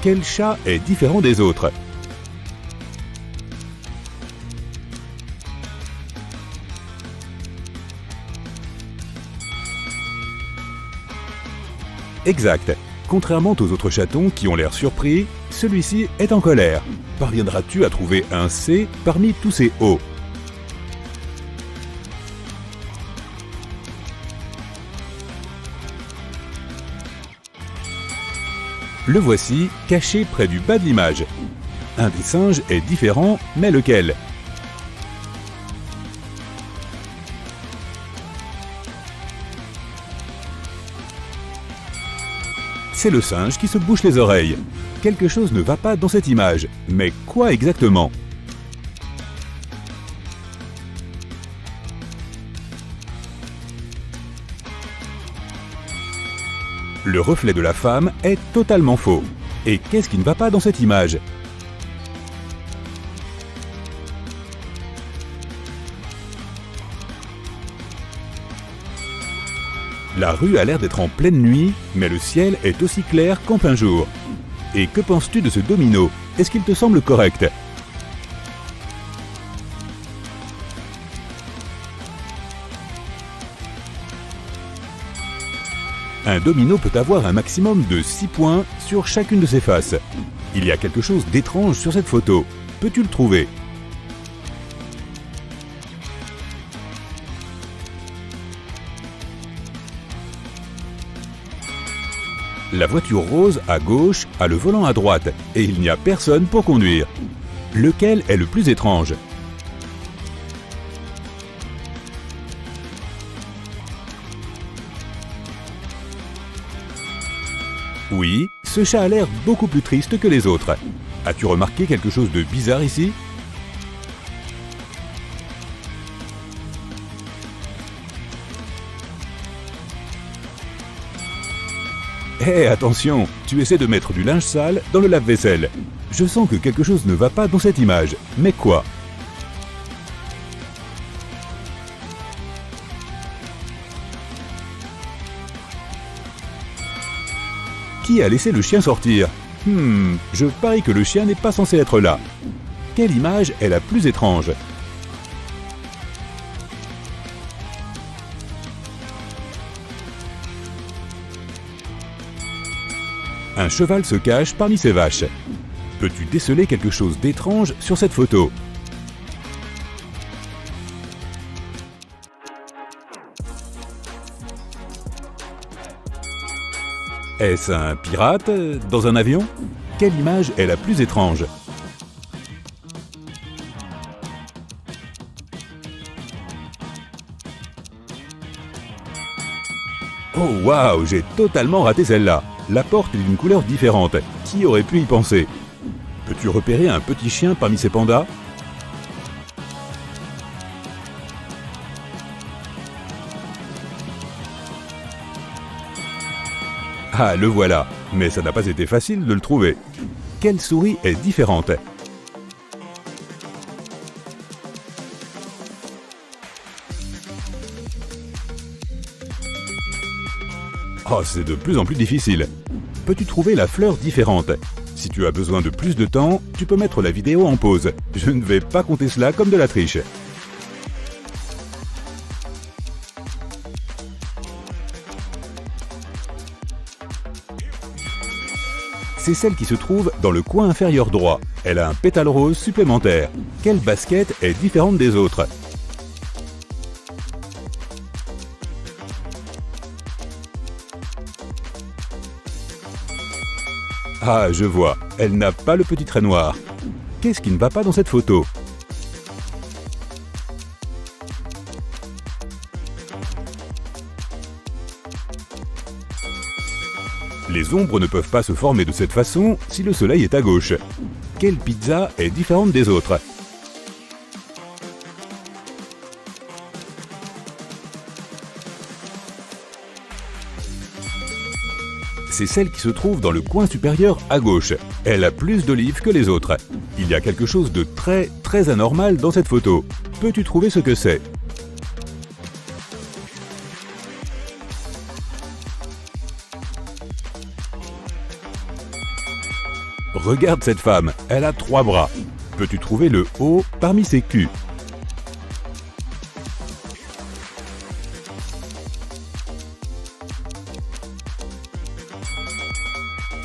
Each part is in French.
Quel chat est différent des autres? Exact. Contrairement aux autres chatons qui ont l'air surpris, celui-ci est en colère. Parviendras-tu à trouver un C parmi tous ces O? Le voici, caché près du bas de l'image. Un des singes est différent, mais lequel? C'est le singe qui se bouche les oreilles. Quelque chose ne va pas dans cette image, mais quoi exactement? Le reflet de la femme est totalement faux. Et qu'est-ce qui ne va pas dans cette image? La rue a l'air d'être en pleine nuit, mais le ciel est aussi clair qu'en plein jour. Et que penses-tu de ce domino? Est-ce qu'il te semble correct? Un domino peut avoir un maximum de 6 points sur chacune de ses faces. Il y a quelque chose d'étrange sur cette photo. Peux-tu le trouver? La voiture rose à gauche a le volant à droite et il n'y a personne pour conduire. Lequel est le plus étrange? Oui, ce chat a l'air beaucoup plus triste que les autres. As-tu remarqué quelque chose de bizarre ici? Hé, attention, tu essaies de mettre du linge sale dans le lave-vaisselle. Je sens que quelque chose ne va pas dans cette image. Mais quoi? Qui a laissé le chien sortir? Je parie que le chien n'est pas censé être là. Quelle image est la plus étrange? Un cheval se cache parmi ses vaches. Peux-tu déceler quelque chose d'étrange sur cette photo? Est-ce un pirate dans un avion? Quelle image est la plus étrange? Oh waouh, j'ai totalement raté celle-là. La porte est d'une couleur différente. Qui aurait pu y penser? Peux-tu repérer un petit chien parmi ces pandas? Ah, le voilà. Mais ça n'a pas été facile de le trouver. Quelle souris est différente? Oh, c'est de plus en plus difficile. Peux-tu trouver la fleur différente? Si tu as besoin de plus de temps, tu peux mettre la vidéo en pause. Je ne vais pas compter cela comme de la triche. C'est celle qui se trouve dans le coin inférieur droit. Elle a un pétale rose supplémentaire. Quelle basket est différente des autres? Ah, je vois. Elle n'a pas le petit trait noir. Qu'est-ce qui ne va pas dans cette photo? Les ombres ne peuvent pas se former de cette façon si le soleil est à gauche. Quelle pizza est différente des autres? C'est celle qui se trouve dans le coin supérieur à gauche. Elle a plus d'olives que les autres. Il y a quelque chose de très anormal dans cette photo. Peux-tu trouver ce que c'est? Regarde cette femme, elle a 3 bras. Peux-tu trouver le O parmi ses culs?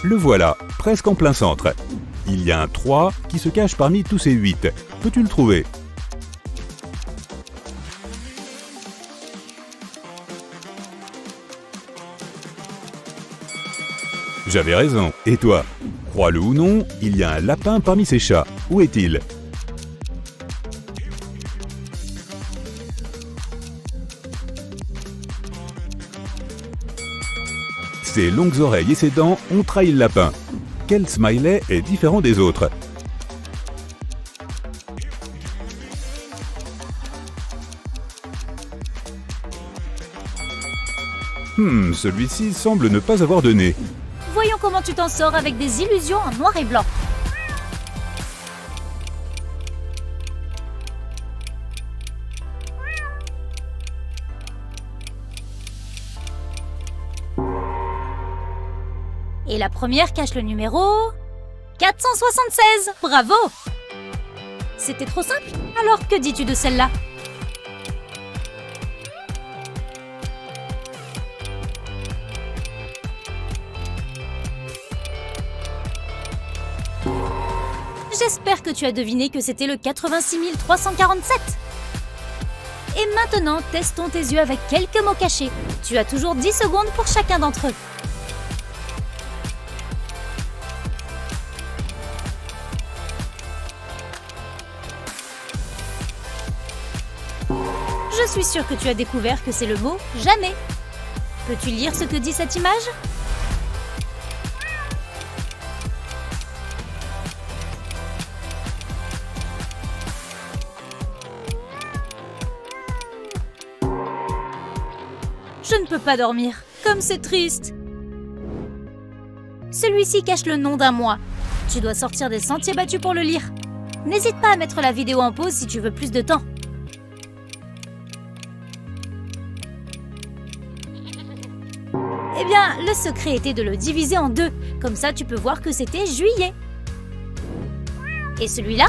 Le voilà, presque en plein centre. Il y a un 3 qui se cache parmi tous ces 8. Peux-tu le trouver? J'avais raison. Et toi? Crois-le ou non, il y a un lapin parmi ces chats. Où est-il? Ses longues oreilles et ses dents ont trahi le lapin. Quel smiley est différent des autres? Celui-ci semble ne pas avoir de nez. Voyons comment tu t'en sors avec des illusions en noir et blanc. Et la première cache le numéro 476. Bravo! C'était trop simple? Alors que dis-tu de celle-là? J'espère que tu as deviné que c'était le 86 347. Et maintenant, testons tes yeux avec quelques mots cachés. Tu as toujours 10 secondes pour chacun d'entre eux. Je suis sûre que tu as découvert que c'est le mot « jamais ». Peux-tu lire ce que dit cette image ? Je ne peux pas dormir, comme c'est triste. Celui-ci cache le nom d'un mois. Tu dois sortir des sentiers battus pour le lire. N'hésite pas à mettre la vidéo en pause si tu veux plus de temps. Eh bien, le secret était de le diviser en deux. Comme ça, tu peux voir que c'était juillet. Et celui-là ?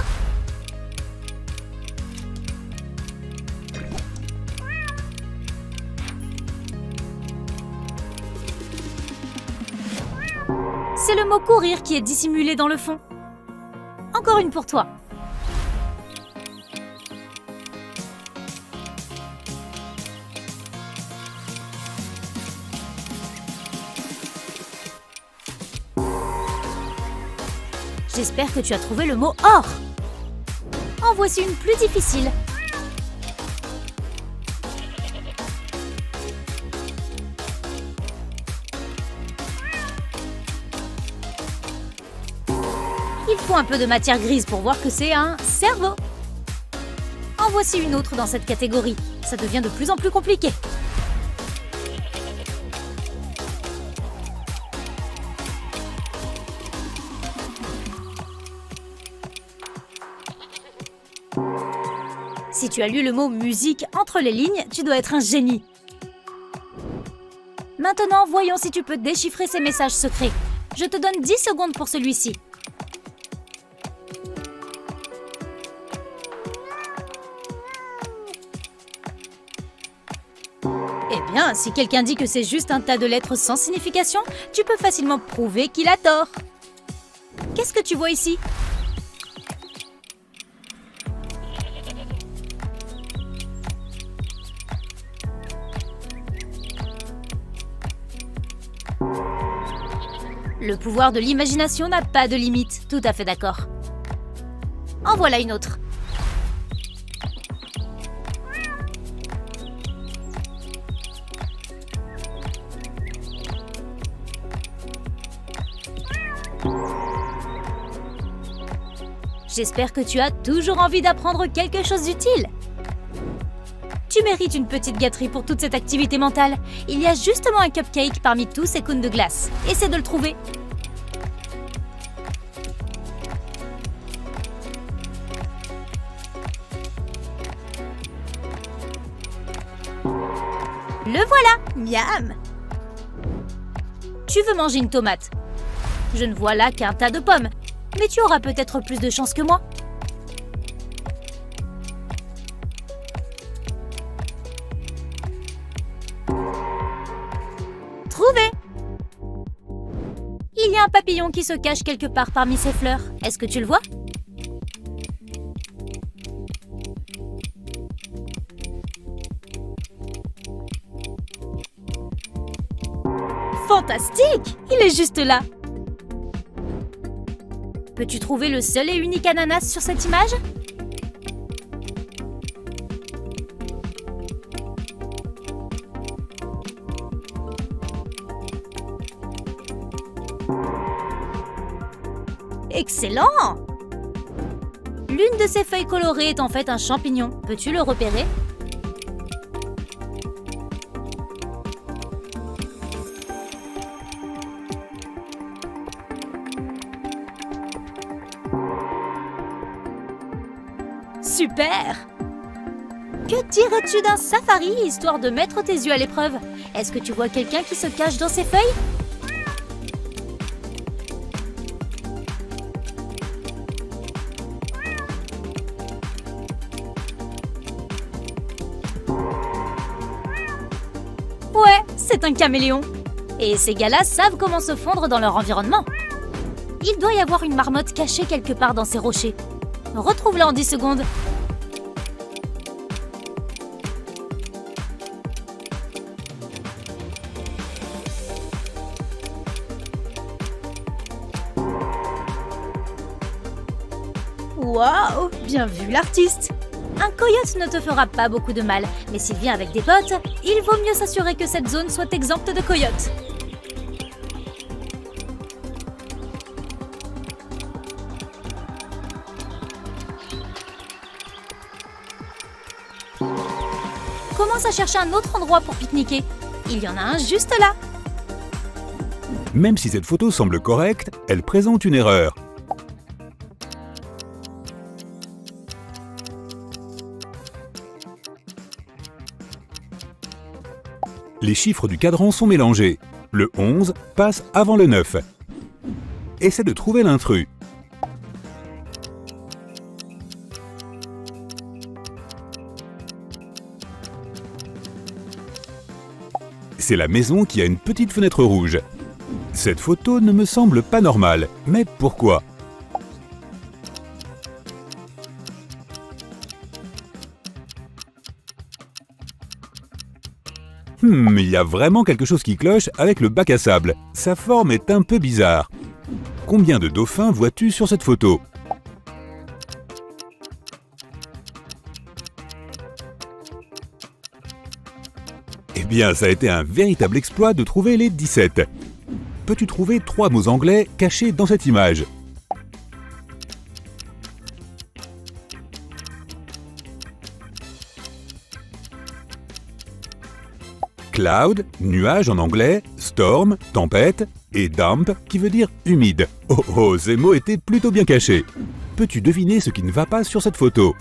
C'est le mot courir qui est dissimulé dans le fond. Encore une pour toi. J'espère que tu as trouvé le mot or. En voici une plus difficile. Il faut un peu de matière grise pour voir que c'est un cerveau. En voici une autre dans cette catégorie. Ça devient de plus en plus compliqué. Si tu as lu le mot musique entre les lignes, tu dois être un génie. Maintenant, voyons si tu peux déchiffrer ces messages secrets. Je te donne 10 secondes pour celui-ci. Eh bien, si quelqu'un dit que c'est juste un tas de lettres sans signification, tu peux facilement prouver qu'il a tort. Qu'est-ce que tu vois ici ? Le pouvoir de l'imagination n'a pas de limite, tout à fait d'accord. En voilà une autre. J'espère que tu as toujours envie d'apprendre quelque chose d'utile. Tu mérites une petite gâterie pour toute cette activité mentale. Il y a justement un cupcake parmi tous ces cônes de glace. Essaie de le trouver. Le voilà! Miam! Tu veux manger une tomate? Je ne vois là qu'un tas de pommes. mais tu auras peut-être plus de chance que moi. Trouvé! Il y a un papillon qui se cache quelque part parmi ces fleurs. Est-ce que tu le vois? Fantastique! Il est juste là. Peux-tu trouver le seul et unique ananas sur cette image? Excellent! L'une de ces feuilles colorées est en fait un champignon. Peux-tu le repérer? Super! Que dirais-tu d'un safari, histoire de mettre tes yeux à l'épreuve? Est-ce que tu vois quelqu'un qui se cache dans ces feuilles? Ouais, c'est un caméléon. Et ces gars-là savent comment se fondre dans leur environnement. Il doit y avoir une marmotte cachée quelque part dans ces rochers. Retrouve-la en 10 secondes. Waouh, bien vu l'artiste! Un coyote ne te fera pas beaucoup de mal, mais s'il vient avec des potes, il vaut mieux s'assurer que cette zone soit exempte de coyotes. Commence à chercher un autre endroit pour pique-niquer. Il y en a un juste là. Même si cette photo semble correcte, elle présente une erreur. Les chiffres du cadran sont mélangés. Le 11 passe avant le 9. Essaie de trouver l'intrus. C'est la maison qui a une petite fenêtre rouge. Cette photo ne me semble pas normale, mais pourquoi? Il y a vraiment quelque chose qui cloche avec le bac à sable. Sa forme est un peu bizarre. Combien de dauphins vois-tu sur cette photo? Eh bien, ça a été un véritable exploit de trouver les 17. Peux-tu trouver 3 mots anglais cachés dans cette image? Cloud, nuage en anglais, storm, tempête, et damp qui veut dire humide. Oh, ces mots étaient plutôt bien cachés. Peux-tu deviner ce qui ne va pas sur cette photo?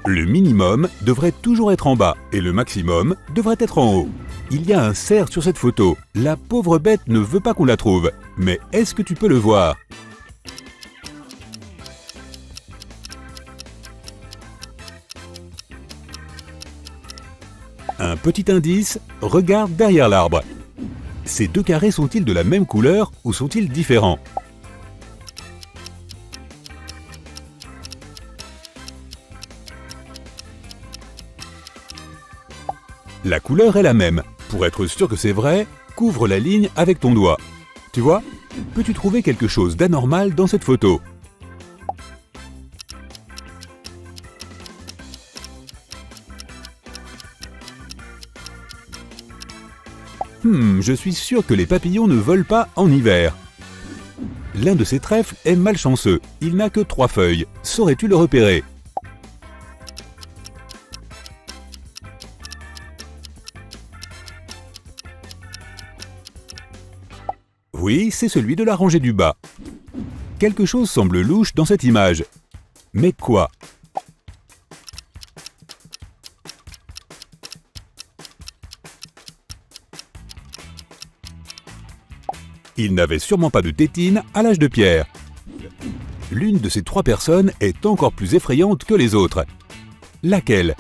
Le minimum devrait toujours être en bas et le maximum devrait être en haut. Il y a un cerf sur cette photo. La pauvre bête ne veut pas qu'on la trouve. Mais est-ce que tu peux le voir? Un petit indice, regarde derrière l'arbre. Ces deux carrés sont-ils de la même couleur ou sont-ils différents? La couleur est la même. Pour être sûr que c'est vrai, couvre la ligne avec ton doigt. Tu vois? Peux-tu trouver quelque chose d'anormal dans cette photo? Je suis sûr que les papillons ne volent pas en hiver. L'un de ces trèfles est malchanceux. Il n'a que 3 feuilles. Saurais-tu le repérer? Oui, c'est celui de la rangée du bas. Quelque chose semble louche dans cette image. Mais quoi? Ils n'avaient sûrement pas de tétine à l'âge de pierre. L'une de ces 3 personnes est encore plus effrayante que les autres. Laquelle?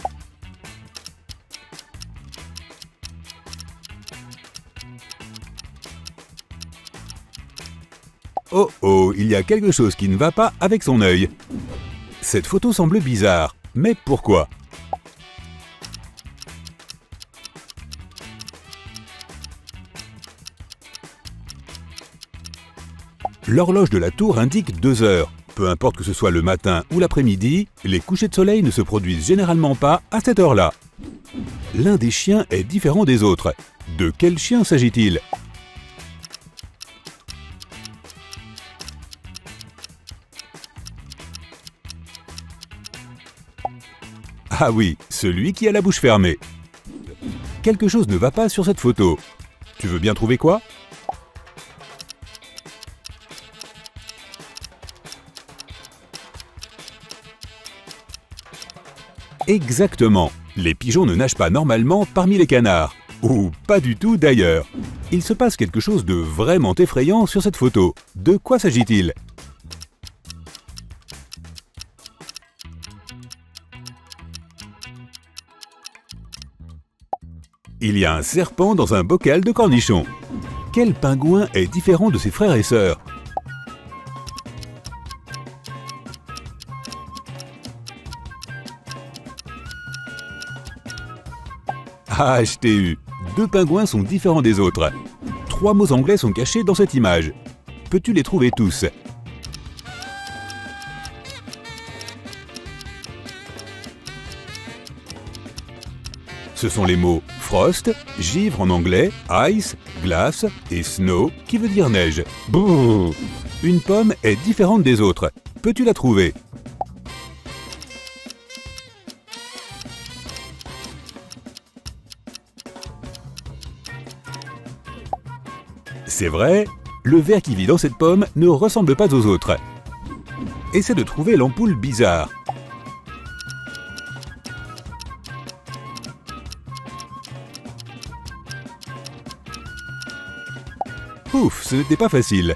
Oh oh, il y a quelque chose qui ne va pas avec son œil. Cette photo semble bizarre, mais pourquoi? L'horloge de la tour indique 2 heures. Peu importe que ce soit le matin ou l'après-midi, les couchers de soleil ne se produisent généralement pas à cette heure-là. L'un des chiens est différent des autres. De quel chien s'agit-il? Ah oui, celui qui a la bouche fermée. Quelque chose ne va pas sur cette photo. Tu veux bien trouver quoi? Exactement. Les pigeons ne nagent pas normalement parmi les canards. Ou pas du tout d'ailleurs. Il se passe quelque chose de vraiment effrayant sur cette photo. De quoi s'agit-il? Il y a un serpent dans un bocal de cornichons. Quel pingouin est différent de ses frères et sœurs? Ah, je t'ai eu. 2 pingouins sont différents des autres. 3 mots anglais sont cachés dans cette image. Peux-tu les trouver tous? Ce sont les mots frost, givre en anglais, ice, glace et snow qui veut dire neige. Brrr. Une pomme est différente des autres. Peux-tu la trouver? C'est vrai, le ver qui vit dans cette pomme ne ressemble pas aux autres. Essaie de trouver l'ampoule bizarre. Ouf, ce n'était pas facile.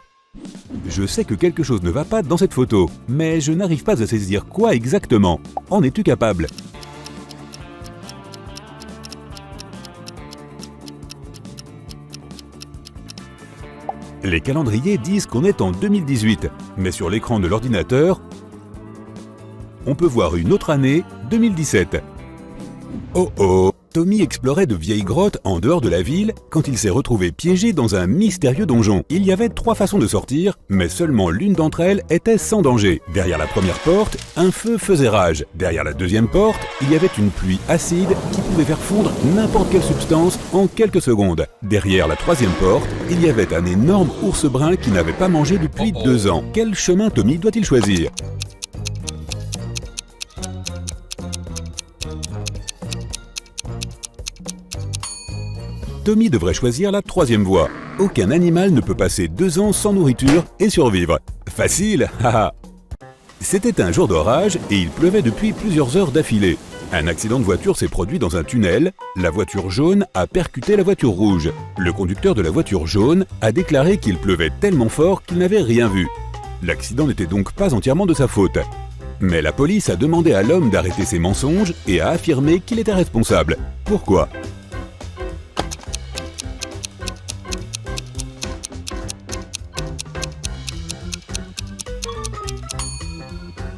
Je sais que quelque chose ne va pas dans cette photo, mais je n'arrive pas à saisir quoi exactement. En es-tu capable? Les calendriers disent qu'on est en 2018, mais sur l'écran de l'ordinateur, on peut voir une autre année, 2017. Oh oh! Tommy explorait de vieilles grottes en dehors de la ville quand il s'est retrouvé piégé dans un mystérieux donjon. Il y avait 3 façons de sortir, mais seulement l'une d'entre elles était sans danger. Derrière la première porte, un feu faisait rage. Derrière la deuxième porte, il y avait une pluie acide qui pouvait faire fondre n'importe quelle substance en quelques secondes. Derrière la troisième porte, il y avait un énorme ours brun qui n'avait pas mangé depuis 2 ans. Quel chemin Tommy doit-il choisir? Tommy devrait choisir la troisième voie. Aucun animal ne peut passer 2 ans sans nourriture et survivre. Facile, haha. C'était un jour d'orage et il pleuvait depuis plusieurs heures d'affilée. Un accident de voiture s'est produit dans un tunnel. La voiture jaune a percuté la voiture rouge. Le conducteur de la voiture jaune a déclaré qu'il pleuvait tellement fort qu'il n'avait rien vu. L'accident n'était donc pas entièrement de sa faute. Mais la police a demandé à l'homme d'arrêter ses mensonges et a affirmé qu'il était responsable. Pourquoi ?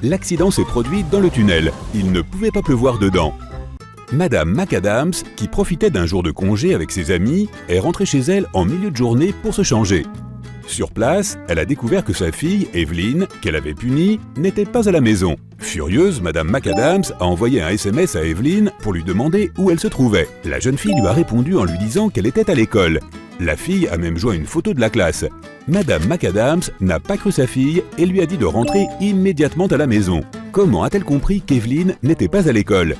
L'accident s'est produit dans le tunnel. Il ne pouvait pas pleuvoir dedans. Madame McAdams, qui profitait d'un jour de congé avec ses amis, est rentrée chez elle en milieu de journée pour se changer. Sur place, elle a découvert que sa fille, Evelyn, qu'elle avait punie, n'était pas à la maison. Furieuse, Madame McAdams a envoyé un SMS à Evelyn pour lui demander où elle se trouvait. La jeune fille lui a répondu en lui disant qu'elle était à l'école. La fille a même joint une photo de la classe. Madame McAdams n'a pas cru sa fille et lui a dit de rentrer immédiatement à la maison. Comment a-t-elle compris qu'Evelyn n'était pas à l'école ?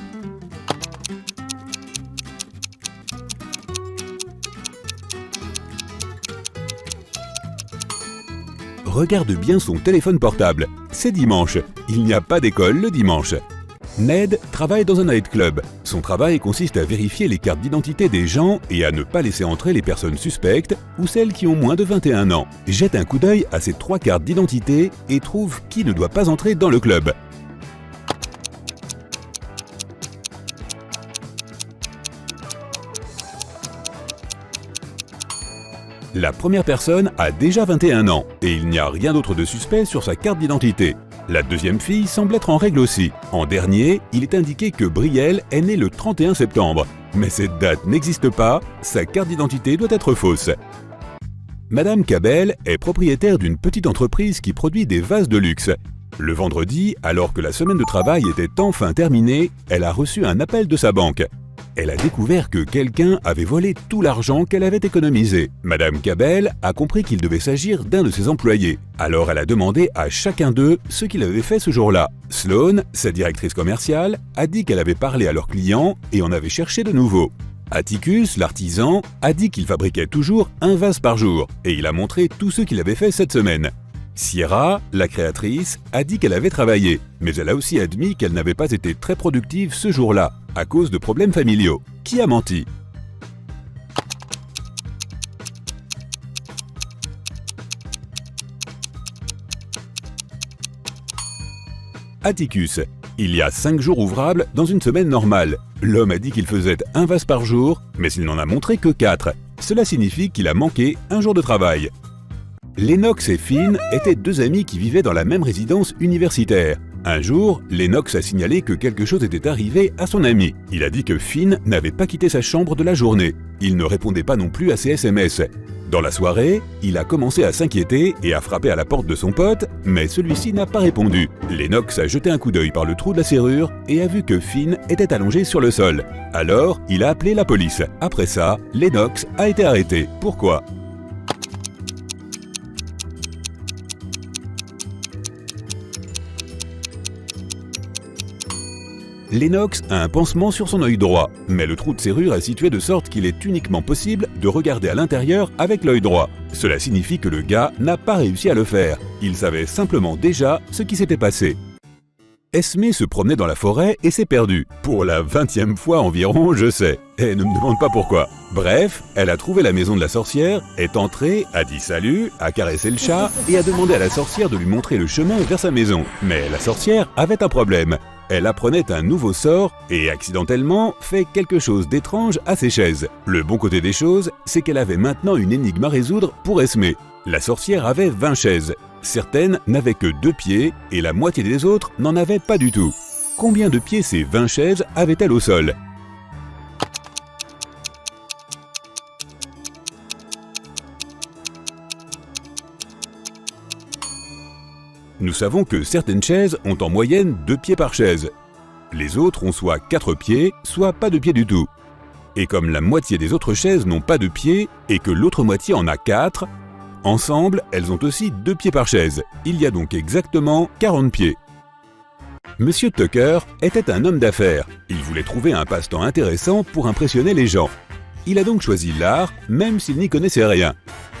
Regarde bien son téléphone portable. C'est dimanche. Il n'y a pas d'école le dimanche. Ned travaille dans un nightclub. Son travail consiste à vérifier les cartes d'identité des gens et à ne pas laisser entrer les personnes suspectes ou celles qui ont moins de 21 ans. Jette un coup d'œil à ses 3 cartes d'identité et trouve qui ne doit pas entrer dans le club. La première personne a déjà 21 ans et il n'y a rien d'autre de suspect sur sa carte d'identité. La deuxième fille semble être en règle aussi. En dernier, il est indiqué que Brielle est née le 31 septembre. Mais cette date n'existe pas, sa carte d'identité doit être fausse. Madame Cabell est propriétaire d'une petite entreprise qui produit des vases de luxe. Le vendredi, alors que la semaine de travail était enfin terminée, elle a reçu un appel de sa banque. Elle a découvert que quelqu'un avait volé tout l'argent qu'elle avait économisé. Madame Cabell a compris qu'il devait s'agir d'un de ses employés. Alors elle a demandé à chacun d'eux ce qu'il avait fait ce jour-là. Sloane, sa directrice commerciale, a dit qu'elle avait parlé à leurs clients et en avait cherché de nouveaux. Atticus, l'artisan, a dit qu'il fabriquait toujours un vase par jour et il a montré tout ce qu'il avait fait cette semaine. Sierra, la créatrice, a dit qu'elle avait travaillé, mais elle a aussi admis qu'elle n'avait pas été très productive ce jour-là, à cause de problèmes familiaux. Qui a menti? Atticus. Il y a 5 jours ouvrables dans une semaine normale. L'homme a dit qu'il faisait un vase par jour, mais il n'en a montré que 4. Cela signifie qu'il a manqué un jour de travail. Lennox et Finn étaient 2 amis qui vivaient dans la même résidence universitaire. Un jour, Lennox a signalé que quelque chose était arrivé à son ami. Il a dit que Finn n'avait pas quitté sa chambre de la journée. Il ne répondait pas non plus à ses SMS. Dans la soirée, il a commencé à s'inquiéter et a frappé à la porte de son pote, mais celui-ci n'a pas répondu. Lennox a jeté un coup d'œil par le trou de la serrure et a vu que Finn était allongé sur le sol. Alors, il a appelé la police. Après ça, Lennox a été arrêté. Pourquoi ? Lennox a un pansement sur son œil droit, mais le trou de serrure est situé de sorte qu'il est uniquement possible de regarder à l'intérieur avec l'œil droit. Cela signifie que le gars n'a pas réussi à le faire. Il savait simplement déjà ce qui s'était passé. Esmé se promenait dans la forêt et s'est perdue. Pour la 20e fois environ, je sais. Et ne me demande pas pourquoi. Bref, elle a trouvé la maison de la sorcière, est entrée, a dit salut, a caressé le chat et a demandé à la sorcière de lui montrer le chemin vers sa maison. Mais la sorcière avait un problème. Elle apprenait un nouveau sort et accidentellement fait quelque chose d'étrange à ses chaises. Le bon côté des choses, c'est qu'elle avait maintenant une énigme à résoudre pour Esmé. La sorcière avait 20 chaises. Certaines n'avaient que 2 pieds et la moitié des autres n'en avaient pas du tout. Combien de pieds ces 20 chaises avaient-elles au sol ? Nous savons que certaines chaises ont en moyenne 2 pieds par chaise. Les autres ont soit 4 pieds, soit pas de pieds du tout. Et comme la moitié des autres chaises n'ont pas de pieds et que l'autre moitié en a 4, ensemble, elles ont aussi 2 pieds par chaise. Il y a donc exactement 40 pieds. Monsieur Tucker était un homme d'affaires. Il voulait trouver un passe-temps intéressant pour impressionner les gens. Il a donc choisi l'art, même s'il n'y connaissait rien.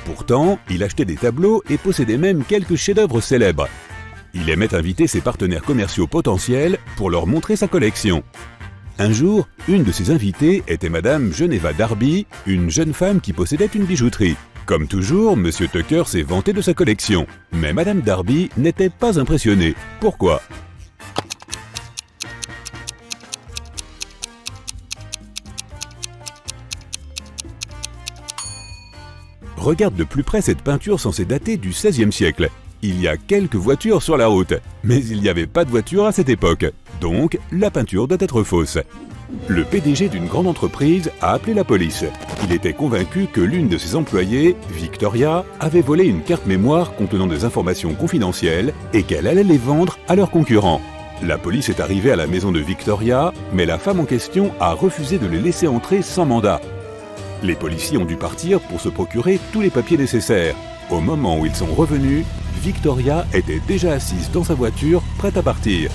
Pourtant, il achetait des tableaux et possédait même quelques chefs-d'œuvre célèbres. Il aimait inviter ses partenaires commerciaux potentiels pour leur montrer sa collection. Un jour, une de ses invitées était Madame Geneva Darby, une jeune femme qui possédait une bijouterie. Comme toujours, Monsieur Tucker s'est vanté de sa collection. Mais Madame Darby n'était pas impressionnée. Pourquoi ? Regarde de plus près cette peinture censée dater du XVIe siècle. Il y a quelques voitures sur la route, mais il n'y avait pas de voiture à cette époque. Donc, la peinture doit être fausse. Le PDG d'une grande entreprise a appelé la police. Il était convaincu que l'une de ses employées, Victoria, avait volé une carte mémoire contenant des informations confidentielles et qu'elle allait les vendre à leurs concurrents. La police est arrivée à la maison de Victoria, mais la femme en question a refusé de les laisser entrer sans mandat. Les policiers ont dû partir pour se procurer tous les papiers nécessaires. Au moment où ils sont revenus, Victoria était déjà assise dans sa voiture, prête à partir.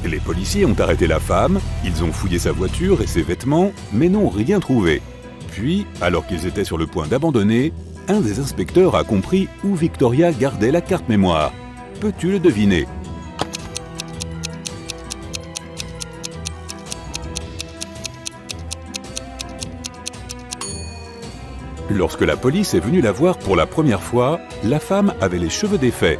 Les policiers ont arrêté la femme, ils ont fouillé sa voiture et ses vêtements, mais n'ont rien trouvé. Puis, alors qu'ils étaient sur le point d'abandonner, un des inspecteurs a compris où Victoria gardait la carte mémoire. Peux-tu le deviner ? Lorsque la police est venue la voir pour la première fois, la femme avait les cheveux défaits.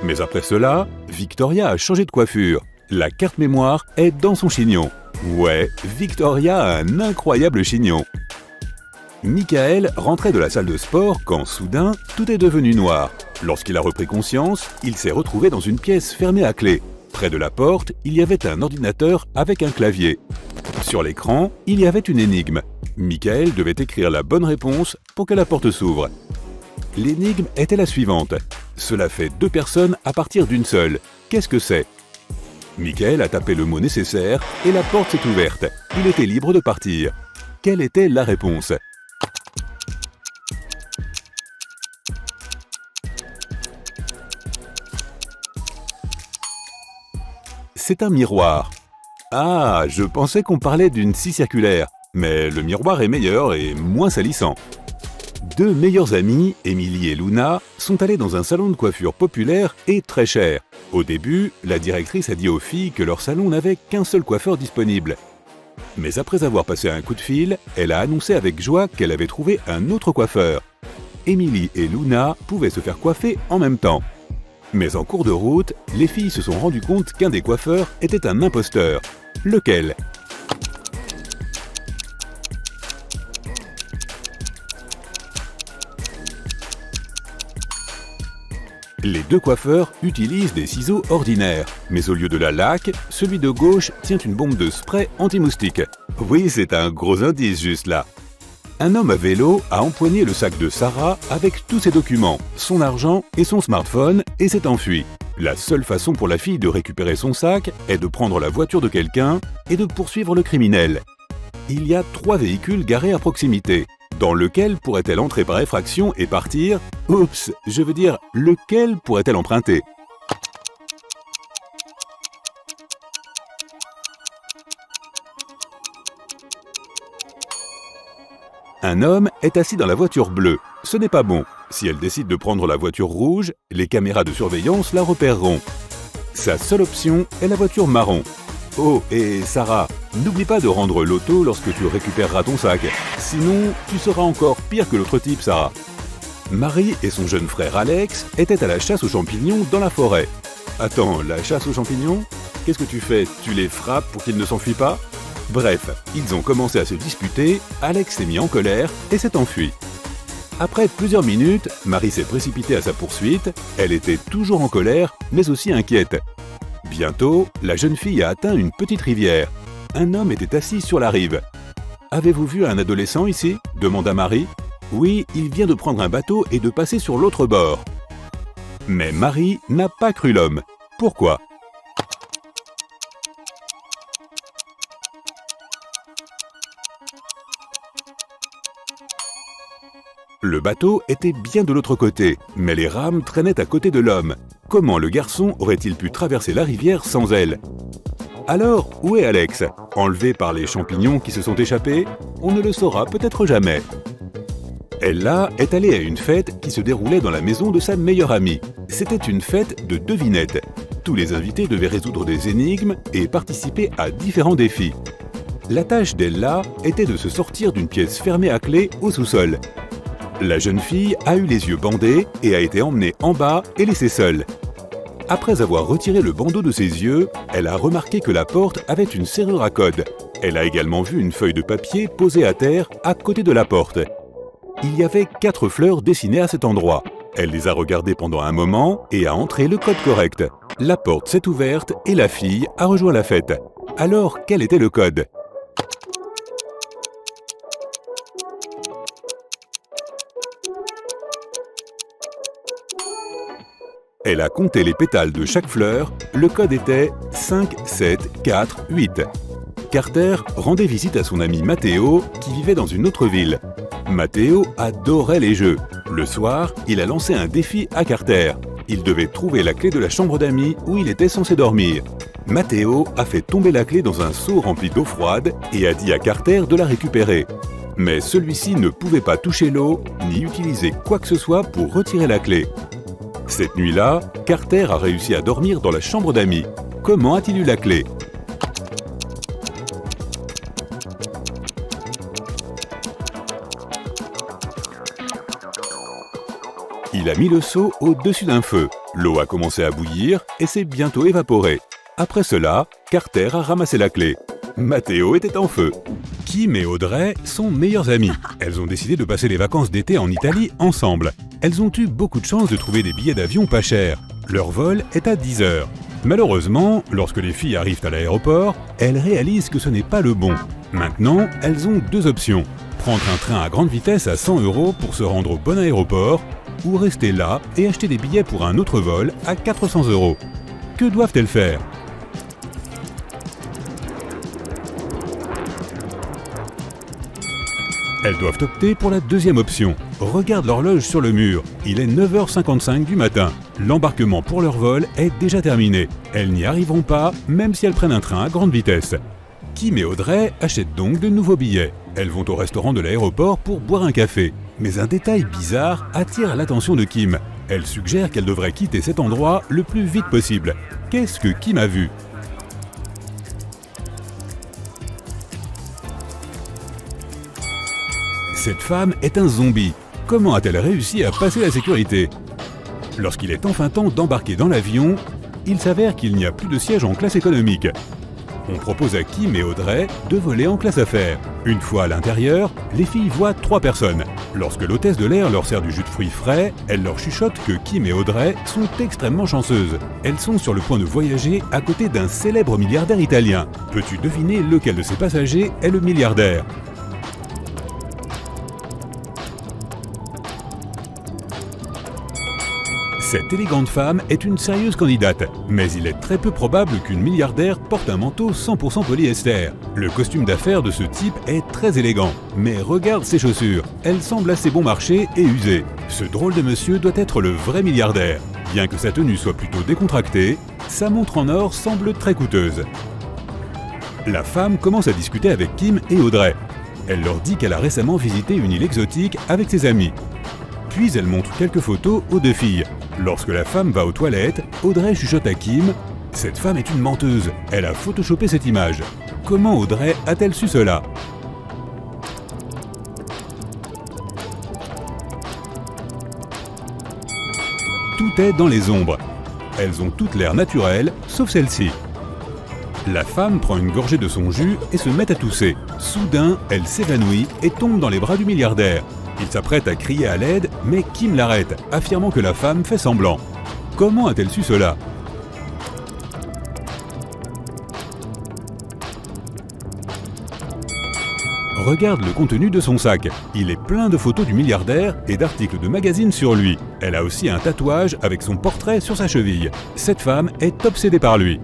Mais après cela, Victoria a changé de coiffure. La carte mémoire est dans son chignon. Ouais, Victoria a un incroyable chignon. Michael rentrait de la salle de sport quand soudain, tout est devenu noir. Lorsqu'il a repris conscience, il s'est retrouvé dans une pièce fermée à clé. Près de la porte, il y avait un ordinateur avec un clavier. Sur l'écran, il y avait une énigme. Michael devait écrire la bonne réponse pour que la porte s'ouvre. L'énigme était la suivante. Cela fait 2 personnes à partir d'une seule. Qu'est-ce que c'est? Michael a tapé le mot nécessaire et la porte s'est ouverte. Il était libre de partir. Quelle était la réponse? C'est un miroir. Ah, je pensais qu'on parlait d'une scie circulaire, mais le miroir est meilleur et moins salissant. 2 meilleures amies, Emily et Luna, sont allées dans un salon de coiffure populaire et très cher. Au début, la directrice a dit aux filles que leur salon n'avait qu'un seul coiffeur disponible. Mais après avoir passé un coup de fil, elle a annoncé avec joie qu'elle avait trouvé un autre coiffeur. Emily et Luna pouvaient se faire coiffer en même temps. Mais en cours de route, les filles se sont rendues compte qu'un des coiffeurs était un imposteur. Lequel? Les 2 coiffeurs utilisent des ciseaux ordinaires, mais au lieu de la laque, celui de gauche tient une bombe de spray anti-moustique. Oui, c'est un gros indice juste là. Un homme à vélo a empoigné le sac de Sarah avec tous ses documents, son argent et son smartphone et s'est enfui. La seule façon pour la fille de récupérer son sac est de prendre la voiture de quelqu'un et de poursuivre le criminel. Il y a 3 véhicules garés à proximité. Dans lequel pourrait-elle entrer par effraction et partir? Oups, je veux dire, lequel pourrait-elle emprunter? Un homme est assis dans la voiture bleue. Ce n'est pas bon. Si elle décide de prendre la voiture rouge, les caméras de surveillance la repéreront. Sa seule option est la voiture marron. Oh, et Sarah, n'oublie pas de rendre l'auto lorsque tu récupéreras ton sac. Sinon, tu seras encore pire que l'autre type, Sarah. Marie et son jeune frère Alex étaient à la chasse aux champignons dans la forêt. Attends, la chasse aux champignons? Qu'est-ce que tu fais? Tu les frappes pour qu'ils ne s'enfuient pas? Bref, ils ont commencé à se disputer, Alex s'est mis en colère et s'est enfui. Après plusieurs minutes, Marie s'est précipitée à sa poursuite, elle était toujours en colère, mais aussi inquiète. Bientôt, la jeune fille a atteint une petite rivière. Un homme était assis sur la rive. « Avez-vous vu un adolescent ici ?» demanda Marie. « Oui, il vient de prendre un bateau et de passer sur l'autre bord. » Mais Marie n'a pas cru l'homme. Pourquoi ? Le bateau était bien de l'autre côté, mais les rames traînaient à côté de l'homme. Comment le garçon aurait-il pu traverser la rivière sans elle? Alors, où est Alex? Enlevé par les champignons qui se sont échappés? On ne le saura peut-être jamais. Ella est allée à une fête qui se déroulait dans la maison de sa meilleure amie. C'était une fête de devinettes. Tous les invités devaient résoudre des énigmes et participer à différents défis. La tâche d'Ella était de se sortir d'une pièce fermée à clé au sous-sol. La jeune fille a eu les yeux bandés et a été emmenée en bas et laissée seule. Après avoir retiré le bandeau de ses yeux, elle a remarqué que la porte avait une serrure à code. Elle a également vu une feuille de papier posée à terre à côté de la porte. Il y avait 4 fleurs dessinées à cet endroit. Elle les a regardées pendant un moment et a entré le code correct. La porte s'est ouverte et la fille a rejoint la fête. Alors, quel était le code ? Elle a compté les pétales de chaque fleur, le code était 5, 7, 4, 8. Carter rendait visite à son ami Matteo, qui vivait dans une autre ville. Matteo adorait les jeux. Le soir, il a lancé un défi à Carter. Il devait trouver la clé de la chambre d'amis où il était censé dormir. Matteo a fait tomber la clé dans un seau rempli d'eau froide et a dit à Carter de la récupérer. Mais celui-ci ne pouvait pas toucher l'eau, ni utiliser quoi que ce soit pour retirer la clé. Cette nuit-là, Carter a réussi à dormir dans la chambre d'amis. Comment a-t-il eu la clé ? Il a mis le seau au-dessus d'un feu. L'eau a commencé à bouillir et s'est bientôt évaporée. Après cela, Carter a ramassé la clé. Matteo était en feu. Kim et Audrey sont meilleures amies. Elles ont décidé de passer les vacances d'été en Italie ensemble. Elles ont eu beaucoup de chance de trouver des billets d'avion pas chers. Leur vol est à 10 heures. Malheureusement, lorsque les filles arrivent à l'aéroport, elles réalisent que ce n'est pas le bon. Maintenant, elles ont deux options. Prendre un train à grande vitesse à 100 € pour se rendre au bon aéroport, ou rester là et acheter des billets pour un autre vol à 400 €. Que doivent-elles faire ? Elles doivent opter pour la deuxième option. Regarde l'horloge sur le mur. Il est 9h55 du matin. L'embarquement pour leur vol est déjà terminé. Elles n'y arriveront pas, même si elles prennent un train à grande vitesse. Kim et Audrey achètent donc de nouveaux billets. Elles vont au restaurant de l'aéroport pour boire un café. Mais un détail bizarre attire l'attention de Kim. Elle suggère qu'elle devrait quitter cet endroit le plus vite possible. Qu'est-ce que Kim a vu ? Cette femme est un zombie. Comment a-t-elle réussi à passer la sécurité ? Lorsqu'il est enfin temps d'embarquer dans l'avion, il s'avère qu'il n'y a plus de siège en classe économique. On propose à Kim et Audrey de voler en classe affaires. Une fois à l'intérieur, les filles voient 3 personnes. Lorsque l'hôtesse de l'air leur sert du jus de fruits frais, elle leur chuchote que Kim et Audrey sont extrêmement chanceuses. Elles sont sur le point de voyager à côté d'un célèbre milliardaire italien. Peux-tu deviner lequel de ces passagers est le milliardaire ? Cette élégante femme est une sérieuse candidate, mais il est très peu probable qu'une milliardaire porte un manteau 100% polyester. Le costume d'affaires de ce type est très élégant, mais regarde ses chaussures, elles semblent assez bon marché et usées. Ce drôle de monsieur doit être le vrai milliardaire. Bien que sa tenue soit plutôt décontractée, sa montre en or semble très coûteuse. La femme commence à discuter avec Kim et Audrey. Elle leur dit qu'elle a récemment visité une île exotique avec ses amis. Puis elle montre quelques photos aux deux filles. Lorsque la femme va aux toilettes, Audrey chuchote à Kim « Cette femme est une menteuse, elle a photoshopé cette image. » Comment Audrey a-t-elle su cela ? Tout est dans les ombres. Elles ont toutes l'air naturelles, sauf celle-ci. La femme prend une gorgée de son jus et se met à tousser. Soudain, elle s'évanouit et tombe dans les bras du milliardaire. Il s'apprête à crier à l'aide, mais Kim l'arrête, affirmant que la femme fait semblant. Comment a-t-elle su cela ? Regarde le contenu de son sac. Il est plein de photos du milliardaire et d'articles de magazines sur lui. Elle a aussi un tatouage avec son portrait sur sa cheville. Cette femme est obsédée par lui.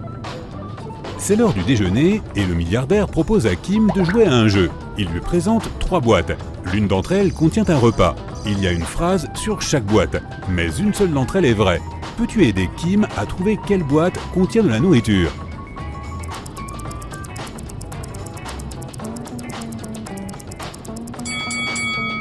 C'est l'heure du déjeuner et le milliardaire propose à Kim de jouer à un jeu. Il lui présente 3 boîtes. L'une d'entre elles contient un repas. Il y a une phrase sur chaque boîte, mais une seule d'entre elles est vraie. Peux-tu aider Kim à trouver quelle boîte contient de la nourriture ?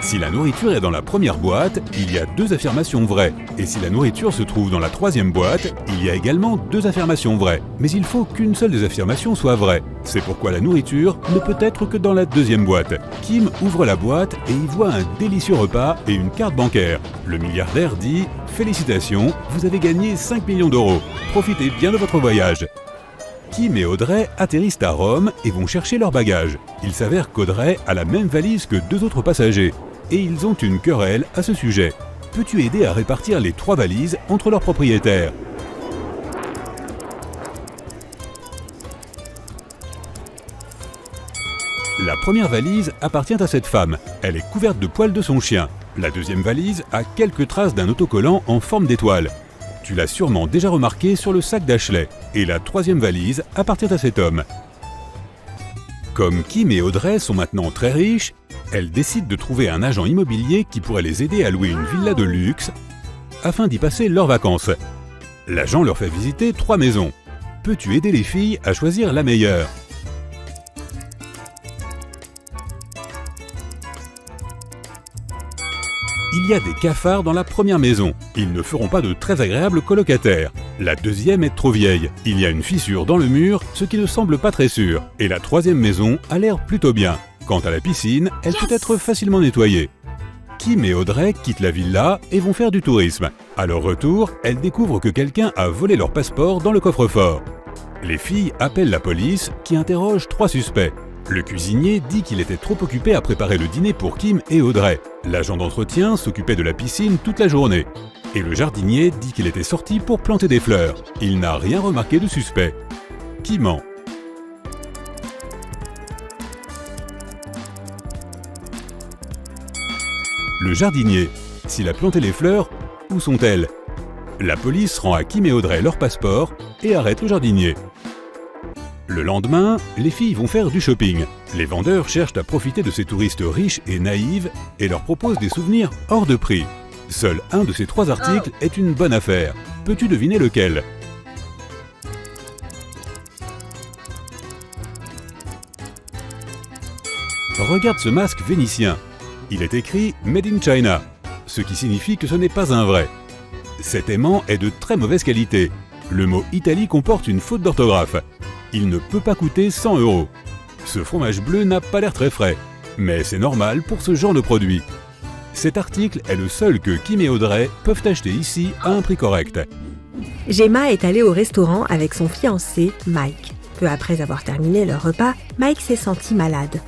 Si la nourriture est dans la première boîte, il y a 2 affirmations vraies. Et si la nourriture se trouve dans la 3e boîte, il y a également 2 affirmations vraies. Mais il faut qu'une seule des affirmations soit vraie. C'est pourquoi la nourriture ne peut être que dans la 2e boîte. Kim ouvre la boîte et y voit un délicieux repas et une carte bancaire. Le milliardaire dit « Félicitations, vous avez gagné 5 millions d'euros. Profitez bien de votre voyage. » Kim et Audrey atterrissent à Rome et vont chercher leurs bagages. Il s'avère qu'Audrey a la même valise que 2 autres passagers. Et ils ont une querelle à ce sujet. Peux-tu aider à répartir les 3 valises entre leurs propriétaires ? La première valise appartient à cette femme. Elle est couverte de poils de son chien. La deuxième valise a quelques traces d'un autocollant en forme d'étoile. Tu l'as sûrement déjà remarqué sur le sac d'Ashley. Et la troisième valise appartient à cet homme. Comme Kim et Audrey sont maintenant très riches, elles décident de trouver un agent immobilier qui pourrait les aider à louer une villa de luxe afin d'y passer leurs vacances. L'agent leur fait visiter 3 maisons. Peux-tu aider les filles à choisir la meilleure ? Il y a des cafards dans la première maison. Ils ne feront pas de très agréables colocataires. La deuxième est trop vieille. Il y a une fissure dans le mur, ce qui ne semble pas très sûr. Et la troisième maison a l'air plutôt bien. Quant à la piscine, elle peut être facilement nettoyée. Kim et Audrey quittent la villa et vont faire du tourisme. À leur retour, elles découvrent que quelqu'un a volé leur passeport dans le coffre-fort. Les filles appellent la police qui interroge 3 suspects. Le cuisinier dit qu'il était trop occupé à préparer le dîner pour Kim et Audrey. L'agent d'entretien s'occupait de la piscine toute la journée. Et le jardinier dit qu'il était sorti pour planter des fleurs. Il n'a rien remarqué de suspect. Qui ment? Le jardinier. S'il a planté les fleurs, où sont-elles? La police rend à Kim et Audrey leur passeport et arrête le jardinier. Le lendemain, les filles vont faire du shopping. Les vendeurs cherchent à profiter de ces touristes riches et naïves et leur proposent des souvenirs hors de prix. Seul un de ces 3 articles est une bonne affaire. Peux-tu deviner lequel? Regarde ce masque vénitien. Il est écrit « Made in China », ce qui signifie que ce n'est pas un vrai. Cet aimant est de très mauvaise qualité. Le mot « Italie » comporte une faute d'orthographe. Il ne peut pas coûter 100 €. Ce fromage bleu n'a pas l'air très frais, mais c'est normal pour ce genre de produit. Cet article est le seul que Kim et Audrey peuvent acheter ici à un prix correct. Gemma est allée au restaurant avec son fiancé, Mike. Peu après avoir terminé leur repas, Mike s'est senti malade.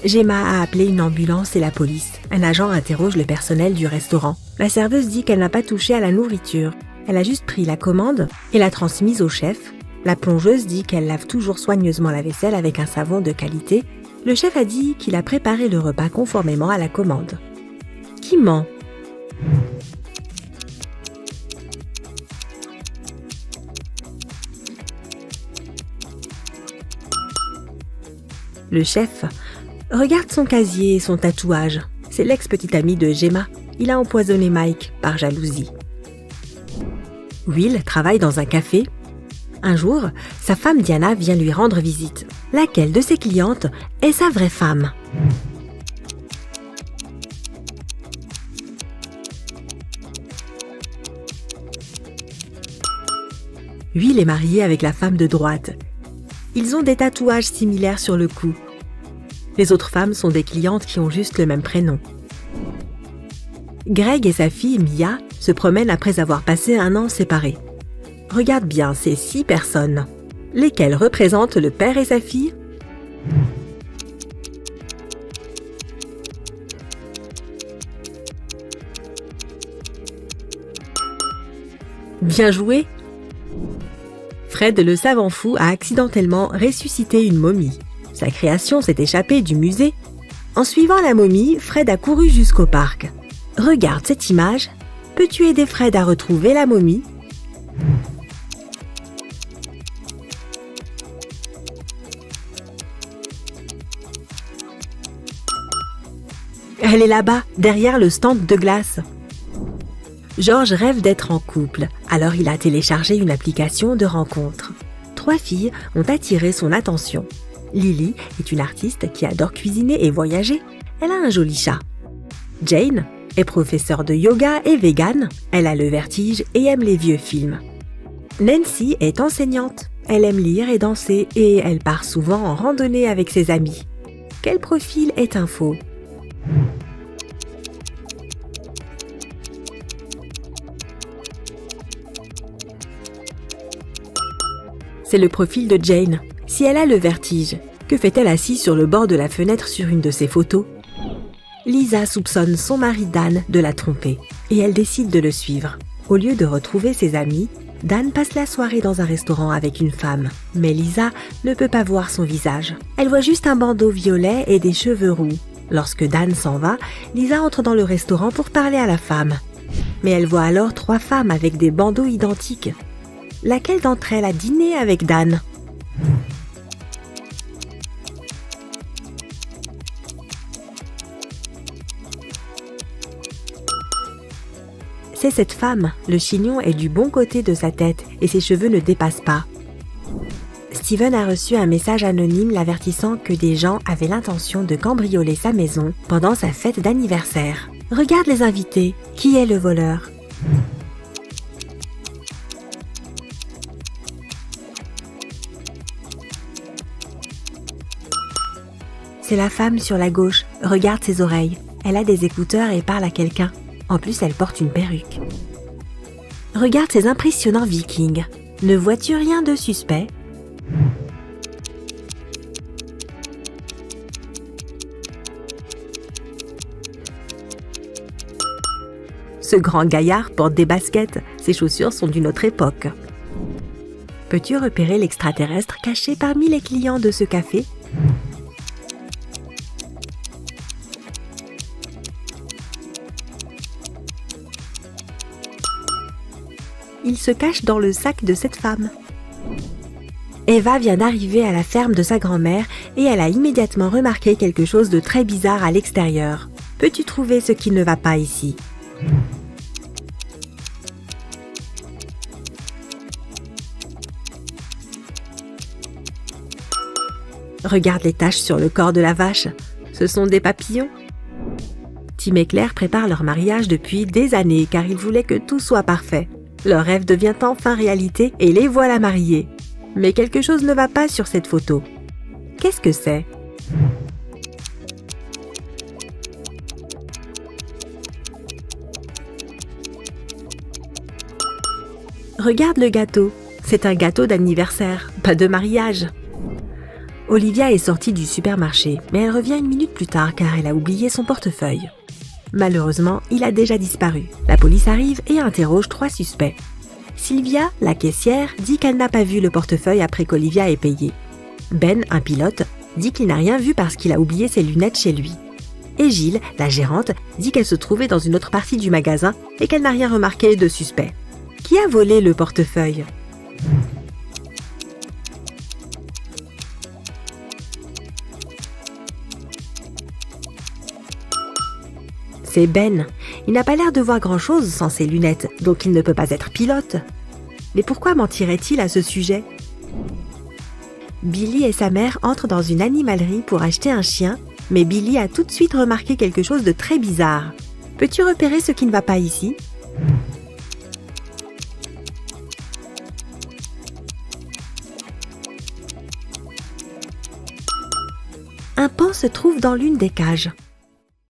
Gemma a appelé une ambulance et la police. Un agent interroge le personnel du restaurant. La serveuse dit qu'elle n'a pas touché à la nourriture. Elle a juste pris la commande et l'a transmise au chef. La plongeuse dit qu'elle lave toujours soigneusement la vaisselle avec un savon de qualité. Le chef a dit qu'il a préparé le repas conformément à la commande. Qui ment? Le chef regarde son casier et son tatouage. C'est l'ex-petit ami de Gemma. Il a empoisonné Mike par jalousie. Will travaille dans un café. Un jour, sa femme Diana vient lui rendre visite. Laquelle de ses clientes est sa vraie femme? Will est marié avec la femme de droite. Ils ont des tatouages similaires sur le cou. Les autres femmes sont des clientes qui ont juste le même prénom. Greg et sa fille Mia se promènent après avoir passé un an séparés. Regarde bien ces 6 personnes. Lesquelles représentent le père et sa fille? Bien joué! Fred le savant fou a accidentellement ressuscité une momie. Sa création s'est échappée du musée. En suivant la momie, Fred a couru jusqu'au parc. Regarde cette image. Peux-tu aider Fred à retrouver la momie? Elle est là-bas, derrière le stand de glace. George rêve d'être en couple, alors il a téléchargé une application de rencontre. 3 filles ont attiré son attention. Lily est une artiste qui adore cuisiner et voyager. Elle a un joli chat. Jane est professeure de yoga et végane. Elle a le vertige et aime les vieux films. Nancy est enseignante. Elle aime lire et danser et elle part souvent en randonnée avec ses amis. Quel profil est un faux? C'est le profil de Jane. Si elle a le vertige, que fait-elle assise sur le bord de la fenêtre sur une de ses photos? Lisa soupçonne son mari Dan de la tromper et elle décide de le suivre. Au lieu de retrouver ses amis, Dan passe la soirée dans un restaurant avec une femme. Mais Lisa ne peut pas voir son visage. Elle voit juste un bandeau violet et des cheveux roux. Lorsque Dan s'en va, Lisa entre dans le restaurant pour parler à la femme. Mais elle voit alors 3 femmes avec des bandeaux identiques. Laquelle d'entre elles a dîné avec Dan? C'est cette femme. Le chignon est du bon côté de sa tête et ses cheveux ne dépassent pas. Steven a reçu un message anonyme l'avertissant que des gens avaient l'intention de cambrioler sa maison pendant sa fête d'anniversaire. Regarde les invités. Qui est le voleur? C'est la femme sur la gauche. Regarde ses oreilles. Elle a des écouteurs et parle à quelqu'un. En plus, elle porte une perruque. Regarde ces impressionnants vikings. Ne vois-tu rien de suspect? Ce grand gaillard porte des baskets. Ses chaussures sont d'une autre époque. Peux-tu repérer l'extraterrestre caché parmi les clients de ce café? Il se cache dans le sac de cette femme. Eva vient d'arriver à la ferme de sa grand-mère et elle a immédiatement remarqué quelque chose de très bizarre à l'extérieur. Peux-tu trouver ce qui ne va pas ici? Regarde les taches sur le corps de la vache. Ce sont des papillons. Tim et Claire préparent leur mariage depuis des années car ils voulaient que tout soit parfait. Leur rêve devient enfin réalité et les voilà mariés. Mais quelque chose ne va pas sur cette photo. Qu'est-ce que c'est? Regarde le gâteau. C'est un gâteau d'anniversaire, pas de mariage. Olivia est sortie du supermarché, mais elle revient une minute plus tard car elle a oublié son portefeuille. Malheureusement, il a déjà disparu. La police arrive et interroge 3 suspects. Sylvia, la caissière, dit qu'elle n'a pas vu le portefeuille après qu'Olivia ait payé. Ben, un pilote, dit qu'il n'a rien vu parce qu'il a oublié ses lunettes chez lui. Et Gilles, la gérante, dit qu'elle se trouvait dans une autre partie du magasin et qu'elle n'a rien remarqué de suspect. Qui a volé le portefeuille? C'est Ben. Il n'a pas l'air de voir grand-chose sans ses lunettes, donc il ne peut pas être pilote. Mais pourquoi mentirait-il à ce sujet? Billy et sa mère entrent dans une animalerie pour acheter un chien, mais Billy a tout de suite remarqué quelque chose de très bizarre. Peux-tu repérer ce qui ne va pas ici? Un pan se trouve dans l'une des cages.